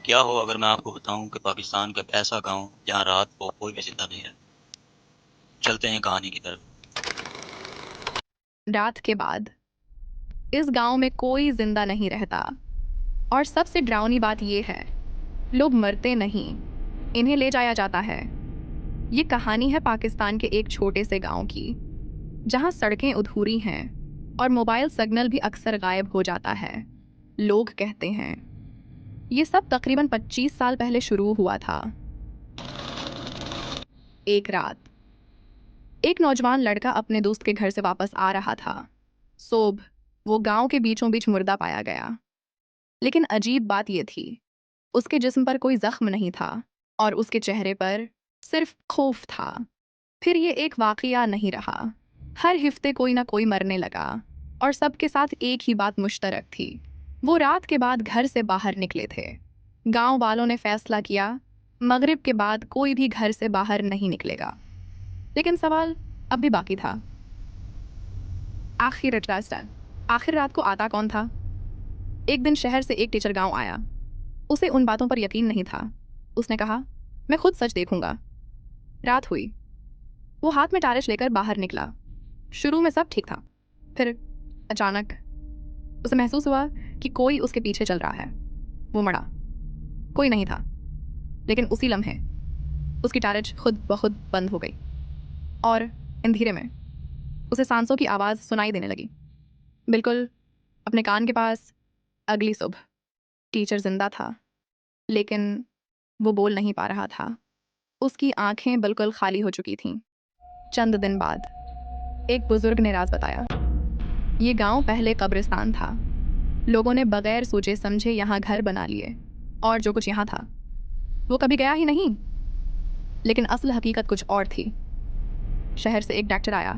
क्या हो अगर मैं आपको बताऊं कि पाकिस्तान का एक ऐसा गांव जहां रात को कोई भी जिंदा नहीं है। चलते हैं कहानी की तरफ। रात के बाद इस गांव में कोई जिंदा नहीं रहता। और सबसे डरावनी बात यह है, लोग मरते नहीं, इन्हें ले जाया जाता है। ये कहानी है पाकिस्तान के एक छोटे से गांव की, जहां सड़कें अधूरी हैं और मोबाइल सिग्नल भी अक्सर गायब हो जाता है। लोग कहते हैं ये सब तकरीबन 25 साल पहले शुरू हुआ था। एक रात एक नौजवान लड़का अपने दोस्त के घर से वापस आ रहा था। सोब वो गांव के बीचों बीच मुर्दा पाया गया। लेकिन अजीब बात यह थी, उसके जिस्म पर कोई जख्म नहीं था और उसके चेहरे पर सिर्फ खौफ था। फिर ये एक वाकया नहीं रहा। हर हफ्ते कोई ना कोई मरने लगा और सबके साथ एक ही बात मुश्तरक थी, वो रात के बाद घर से बाहर निकले थे। गांव वालों ने फैसला किया, मगरिब के बाद कोई भी घर से बाहर नहीं निकलेगा। लेकिन सवाल अब भी बाकी था, आखिर आखिर रात को आता कौन था? एक दिन शहर से एक टीचर गांव आया। उसे उन बातों पर यकीन नहीं था। उसने कहा, मैं खुद सच देखूंगा। रात हुई, वो हाथ में टारिश लेकर बाहर निकला। शुरू में सब ठीक था, फिर अचानक उसे महसूस हुआ कि कोई उसके पीछे चल रहा है। वो मुड़ा, कोई नहीं था। लेकिन उसी लम्हे उसकी टारिश खुद ब खुद बंद हो गई और अंधेरे में उसे सांसों की आवाज़ सुनाई देने लगी, बिल्कुल अपने कान के पास। अगली सुबह टीचर जिंदा था, लेकिन वो बोल नहीं पा रहा था। उसकी आंखें बिल्कुल खाली हो चुकी थीं। चंद दिन बाद एक बुजुर्ग ने राज बताया, ये गांव पहले कब्रिस्तान था। लोगों ने बगैर सोचे समझे यहाँ घर बना लिए और जो कुछ यहाँ था वो कभी गया ही नहीं। लेकिन असल हकीकत कुछ और थी। शहर से एक डॉक्टर आया,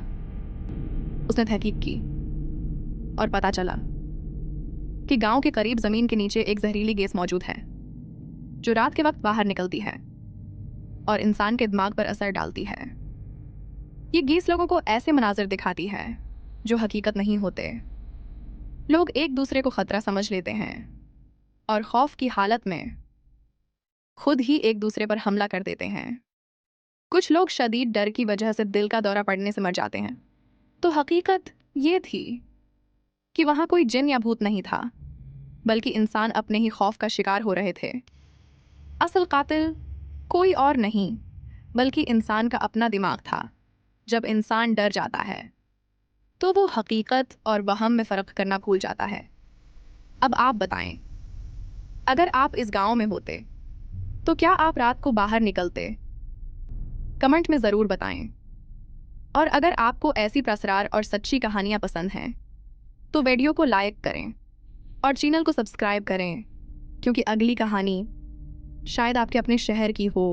उसने तहकीक की और पता चला कि गांव के करीब जमीन के नीचे एक जहरीली गैस मौजूद है, जो रात के वक्त बाहर निकलती है और इंसान के दिमाग पर असर डालती है। ये गैस लोगों को ऐसे मनाजिर दिखाती है जो हकीकत नहीं होते। लोग एक दूसरे को खतरा समझ लेते हैं और खौफ की हालत में खुद ही एक दूसरे पर हमला कर देते हैं। कुछ लोग शदीद डर की वजह से दिल का दौरा पड़ने से मर जाते हैं। तो हकीकत ये थी कि वहां कोई जिन या भूत नहीं था, बल्कि इंसान अपने ही खौफ का शिकार हो रहे थे। असल कातिल कोई और नहीं, बल्कि इंसान का अपना दिमाग था। जब इंसान डर जाता है तो वो हकीकत और वहम में फ़र्क करना भूल जाता है। अब आप बताएं, अगर आप इस गांव में होते तो क्या आप रात को बाहर निकलते? कमेंट में ज़रूर बताएं। और अगर आपको ऐसी प्रसरार और सच्ची कहानियां पसंद हैं तो वीडियो को लाइक करें और चैनल को सब्सक्राइब करें, क्योंकि अगली कहानी शायद आपके अपने शहर की हो